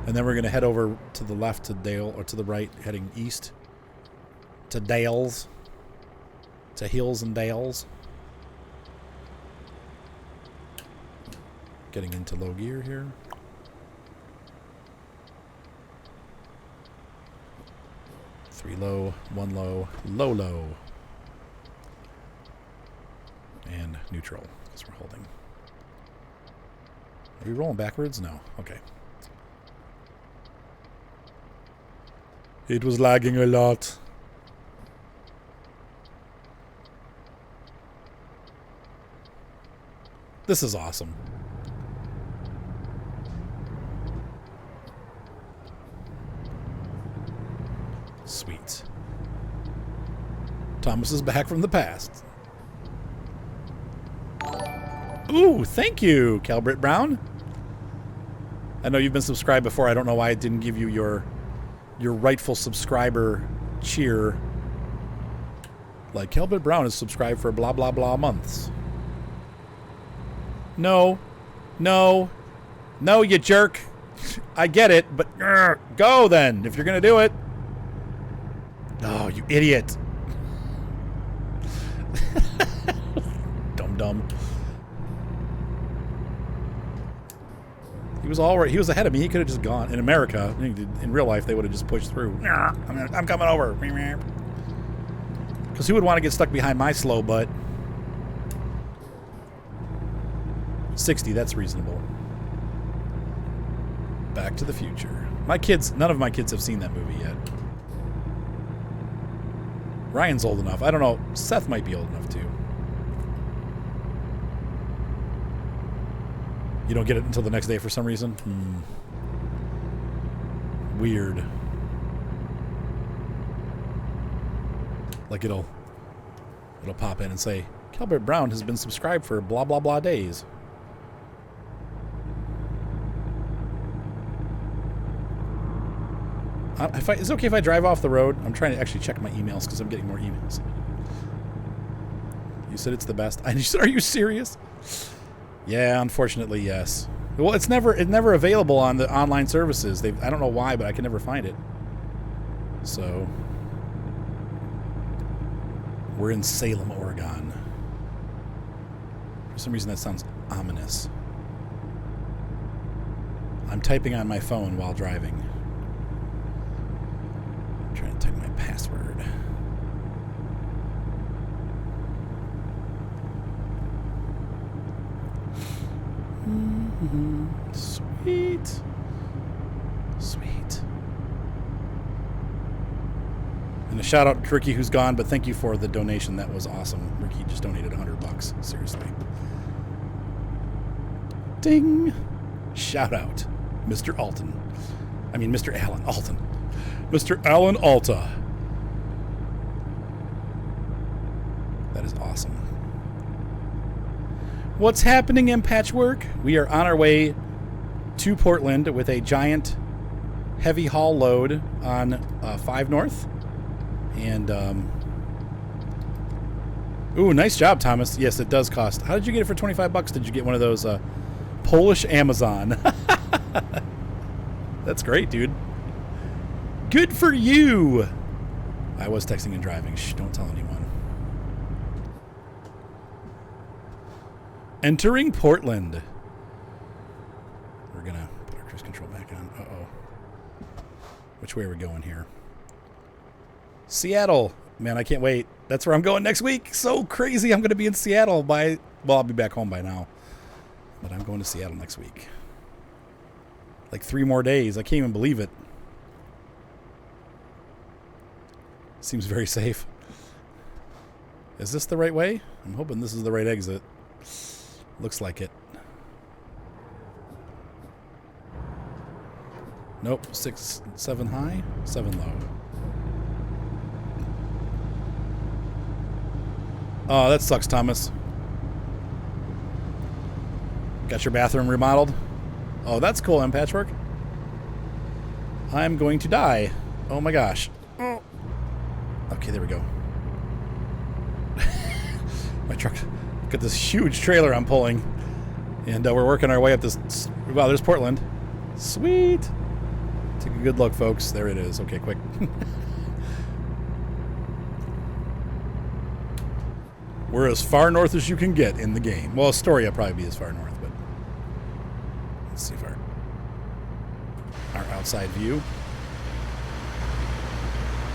And then we're going to head over to the left to Dale, or to the right, heading east to Dales. To Hills and Dales. Getting into low gear here. Three low, one low, low, low. And neutral, because we're holding. Are we rolling backwards? No. Okay. It was lagging a lot. This is awesome. Sweet. Thomas is back from the past. Ooh, thank you, Calbert Brown. I know you've been subscribed before. I don't know why it didn't give you your rightful subscriber cheer. Like, Calbert Brown is subscribed for blah, blah, blah months. No. No. No, you jerk. I get it, but go then, if you're going to do it. Oh, you idiot. Dumb. He was all right. He was ahead of me. He could have just gone. In America, in real life, they would have just pushed through. I'm coming over. Because who would want to get stuck behind my slow butt? 60, that's reasonable. Back to the Future. None of my kids have seen that movie yet. Ryan's old enough. I don't know. Seth might be old enough too. You don't get it until the next day for some reason? Weird. Like it'll pop in and say, Calbert Brown has been subscribed for blah blah blah days. Is it okay if I drive off the road? I'm trying to actually check my emails because I'm getting more emails. You said it's the best. Are you serious? Yeah, unfortunately, yes. Well, it's never available on the online services. I don't know why, but I can never find it. So we're in Salem, Oregon. For some reason, that sounds ominous. I'm typing on my phone while driving. I'm trying to type my password. Sweet. And a shout out to Ricky, who's gone, but thank you for the donation. That was awesome. Ricky just donated $100. Seriously. Ding. Shout out, Mr. Alton. I mean, Mr. Alan Alton. Mr. Alan Alta. That is awesome. What's happening in Patchwork? We are on our way to Portland with a giant heavy haul load on 5 North. And, ooh, nice job, Thomas. Yes, it does cost. How did you get it for $25? Did you get one of those Polish Amazon? That's great, dude. Good for you. I was texting and driving. Shh, don't tell anyone. Entering Portland. We're going to put our cruise control back on. Uh-oh. Which way are we going here? Seattle. Man, I can't wait. That's where I'm going next week. So crazy. I'm going to be in Seattle well, I'll be back home by now. But I'm going to Seattle next week. Like 3 more days. I can't even believe it. Seems very safe. Is this the right way? I'm hoping this is the right exit. Looks like it. Nope. 6, 7 high, 7 low. Oh, that sucks, Thomas. Got your bathroom remodeled? Oh, that's cool, M Patchwork. I'm going to die. Oh my gosh. Oh. Okay, there we go. My truck. Look at this huge trailer I'm pulling. And we're working our way up this. Wow, there's Portland. Sweet. Take a good look, folks. There it is. Okay, quick. We're as far north as you can get in the game. Well, Astoria will probably be as far north, but let's see if our outside view.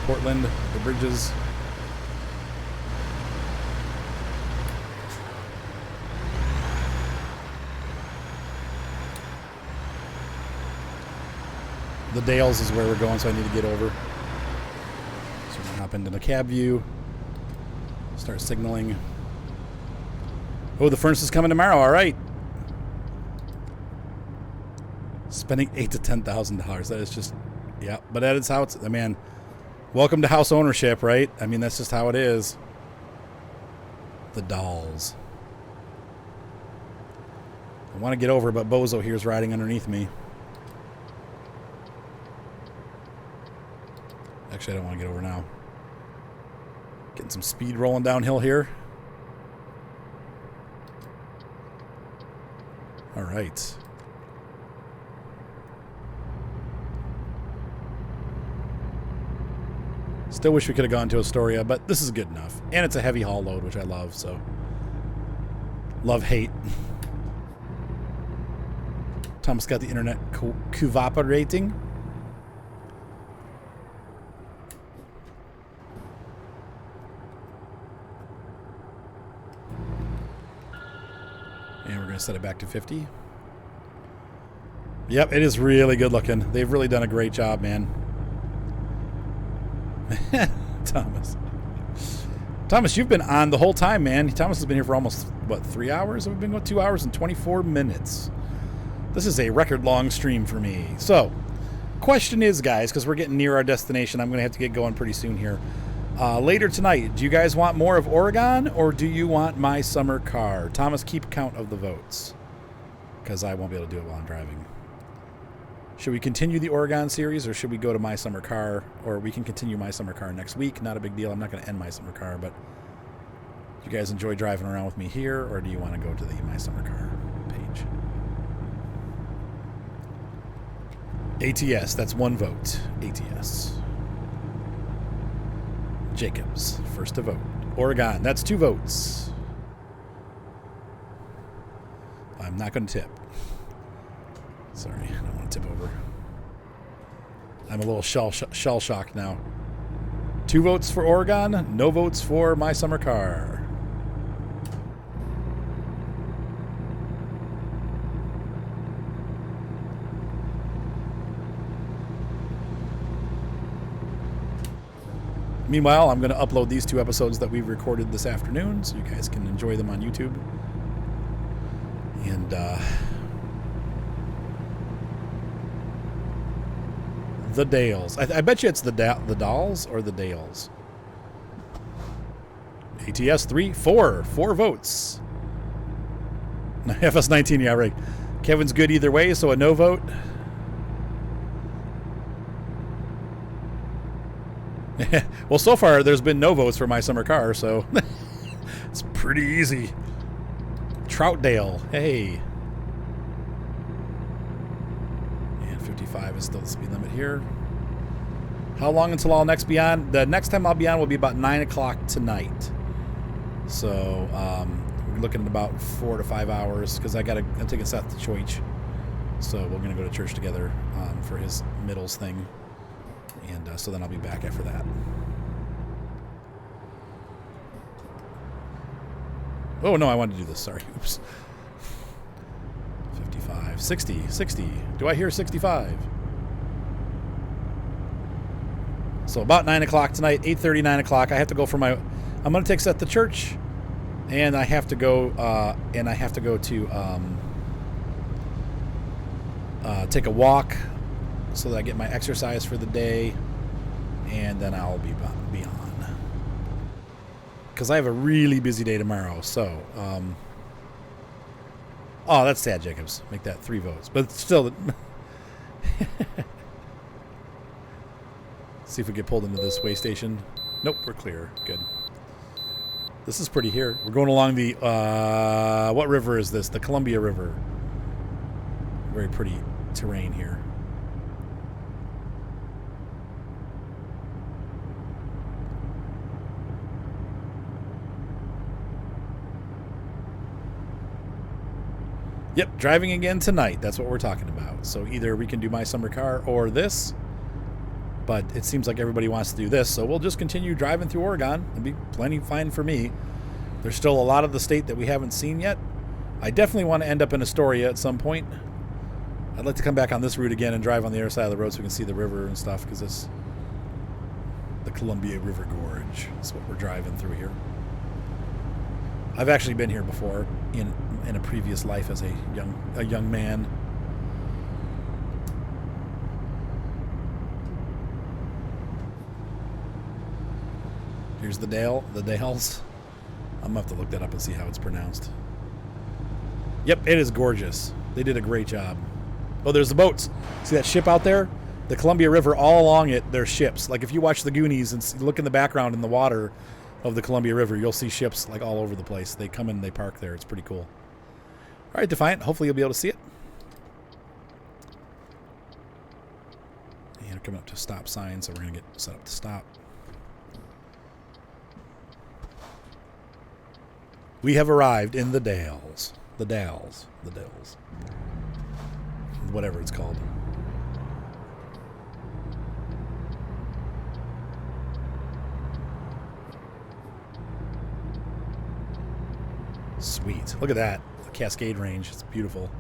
Portland, the bridges. The Dales is where we're going, so I need to get over. So we're going to hop into the cab view. Start signaling. Oh, the furnace is coming tomorrow. All right. Spending $8,000 to $10,000. That is just, yeah. But that is how it's, man, welcome to house ownership, right? I mean, that's just how it is. The dolls. I want to get over, but Bozo here is riding underneath me. Actually, I don't want to get over now. Getting some speed rolling downhill here. All right. Still wish we could have gone to Astoria, but this is good enough. And it's a heavy haul load, which I love, so. Love, hate. Thomas got the internet cooperating. And we're going to set it back to 50. Yep, it is really good looking. They've really done a great job, man. Thomas, you've been on the whole time, man. Thomas has been here for almost, what, 3 hours? We've been going 2 hours and 24 minutes. This is a record-long stream for me. So, question is, guys, because we're getting near our destination, I'm going to have to get going pretty soon here. Later tonight, do you guys want more of Oregon, or do you want My Summer Car? Thomas, keep count of the votes, because I won't be able to do it while I'm driving. Should we continue the Oregon series, or should we go to My Summer Car? Or we can continue My Summer Car next week. Not a big deal. I'm not going to end My Summer Car, but do you guys enjoy driving around with me here, or do you want to go to the My Summer Car page? ATS, that's one vote. ATS. Jacobs, first to vote. Oregon, that's 2 votes. I'm not going to tip. Sorry, I don't want to tip over. I'm a little shell-shocked now. 2 votes for Oregon, no votes for My Summer Car. Meanwhile, I'm going to upload these 2 episodes that we've recorded this afternoon, so you guys can enjoy them on YouTube. And, the Dales. I bet you it's the Dolls or the Dales. ATS 4 votes. FS19, yeah, right. Kevin's good either way, so a no vote. Well, so far, there's been no votes for My Summer Car, so it's pretty easy. Troutdale, hey. And 55 is still the speed limit here. How long until I'll next be on? The next time I'll be on will be about 9 o'clock tonight. So, we're looking at about 4 to 5 hours, because I'm taking Seth to church. So we're going to go to church together for his middles thing. And so then I'll be back after that. Oh, no, I wanted to do this. Sorry. Oops. 55. 60. Do I hear 65? So about 9 o'clock tonight, 8:30, 9 o'clock. I have to go for I'm going to take Seth to church. And I have to go, to take a walk so that I get my exercise for the day. And then I'll be on. Because I have a really busy day tomorrow. So, oh, that's sad, Jacobs. Make that 3 votes. But still, see if we get pulled into this way station. Nope, we're clear. Good. This is pretty here. We're going along the, what river is this? The Columbia River. Very pretty terrain here. Yep, driving again tonight. That's what we're talking about. So either we can do My Summer Car or this. But it seems like everybody wants to do this, so we'll just continue driving through Oregon. It'll be plenty fine for me. There's still a lot of the state that we haven't seen yet. I definitely want to end up in Astoria at some point. I'd like to come back on this route again and drive on the other side of the road so we can see the river and stuff, because it's the Columbia River Gorge. That's what we're driving through here. I've actually been here before in a previous life as a young man. Here's the Dales. I'm gonna have to look that up and see how it's pronounced. Yep, it is gorgeous. They did a great job. Oh, there's the boats. See that ship out there? The Columbia River, all along it, there's ships. Like if you watch the Goonies and look in the background in the water of the Columbia River, you'll see ships like all over the place. They come in, they park there. It's pretty cool. All right, Defiant. Hopefully you'll be able to see it. And we're coming up to stop sign, so we're gonna get set up to stop. We have arrived in the Dales. The Dales. Whatever it's called. Sweet. Look at that. The Cascade Range. It's beautiful.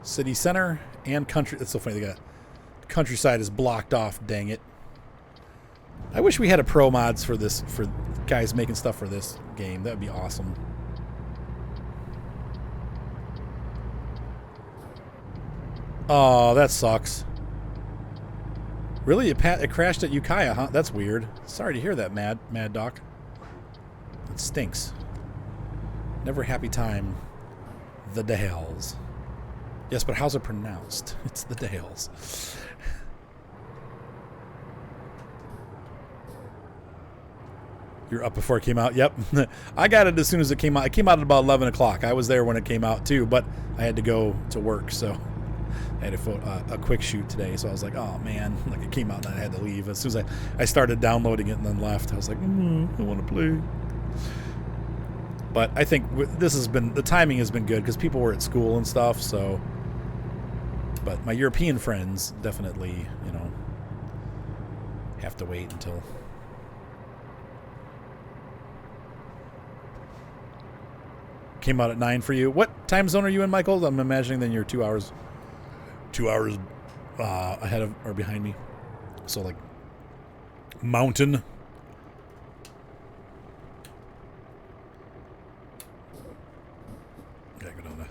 City center and country. That's so funny. They got countryside is blocked off, dang it. I wish we had a pro mods for this, for guys making stuff for this game. That would be awesome. Oh, that sucks. Really? It crashed at Ukiah, huh? That's weird. Sorry to hear that, Mad Doc. It stinks. Never a happy time. The Dales. Yes, but how's it pronounced? It's the Dales. You're up before it came out? Yep. I got it as soon as it came out. It came out at about 11 o'clock. I was there when it came out too, but I had to go to work, so I had a quick shoot today. So I was like, oh man, like it came out and I had to leave. As soon as I started downloading it and then left, I was like, I want to play. But I think the timing has been good because people were at school and stuff, so. But my European friends definitely, have to wait until. Came out at 9 for you. What time zone are you in, Michael? I'm imagining then you're 2 hours ahead of or behind me. So like mountain. Gotta go down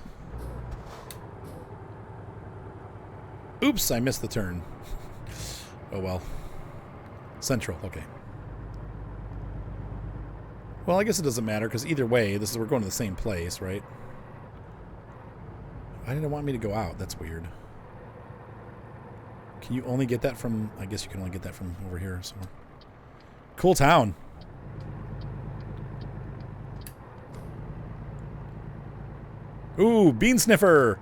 to. Oops, I missed the turn. Oh well. Central, okay. Well, I guess it doesn't matter because either way, we're going to the same place, right? Why did it want me to go out? That's weird. Can you only get that from? I guess you can only get that from over here. So, cool town. Ooh, bean sniffer.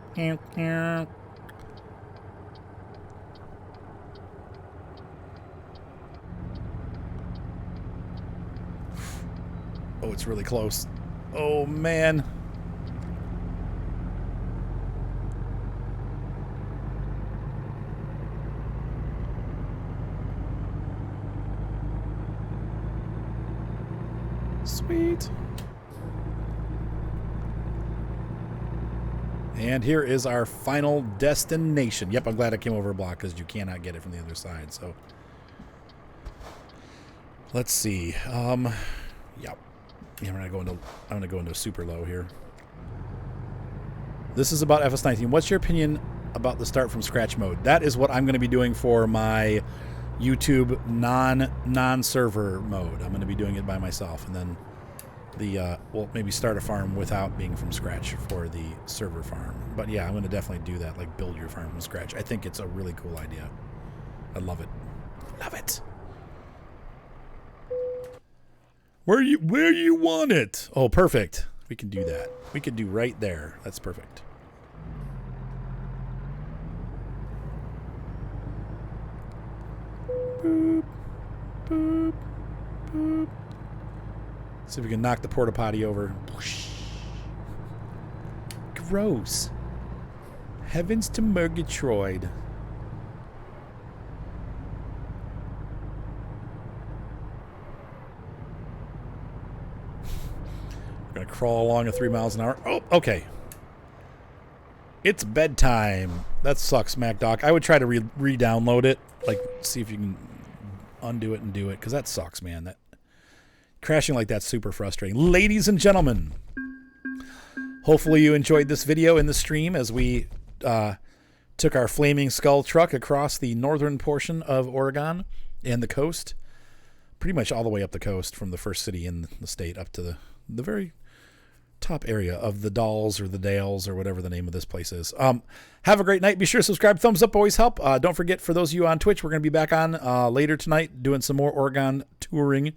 Oh, it's really close. Oh, man. Sweet. And here is our final destination. Yep, I'm glad I came over a block because you cannot get it from the other side. So, let's see. Yep. Yeah, I'm gonna go into super low here. This is about FS19. What's your opinion about the start from scratch mode? That is what I'm going to be doing for my YouTube non-server mode. I'm going to be doing it by myself, and then we'll maybe start a farm without being from scratch for the server farm. But yeah, I'm going to definitely do that, like build your farm from scratch. I think it's a really cool idea. I love it. Love it. Where you want it? Oh, perfect. We can do that. We can do right there. That's perfect. Boop, boop, boop. See if we can knock the porta potty over. Gross. Heavens to Murgatroyd. We're going to crawl along at 3 miles an hour. Oh, okay. It's bedtime. That sucks, MacDoc. I would try to re-download it. Like, see if you can undo it and do it. Because that sucks, man. That crashing like that's super frustrating. Ladies and gentlemen, hopefully you enjoyed this video in the stream as we took our Flaming Skull truck across the northern portion of Oregon and the coast. Pretty much all the way up the coast from the first city in the state up to the very top area of the Dalles or the Dales or whatever the name of this place is. Have a great night. Be sure to subscribe. Thumbs up always help. Don't forget, for those of you on Twitch, we're going to be back on later tonight doing some more Oregon touring.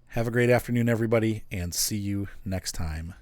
Have a great afternoon, everybody, and see you next time.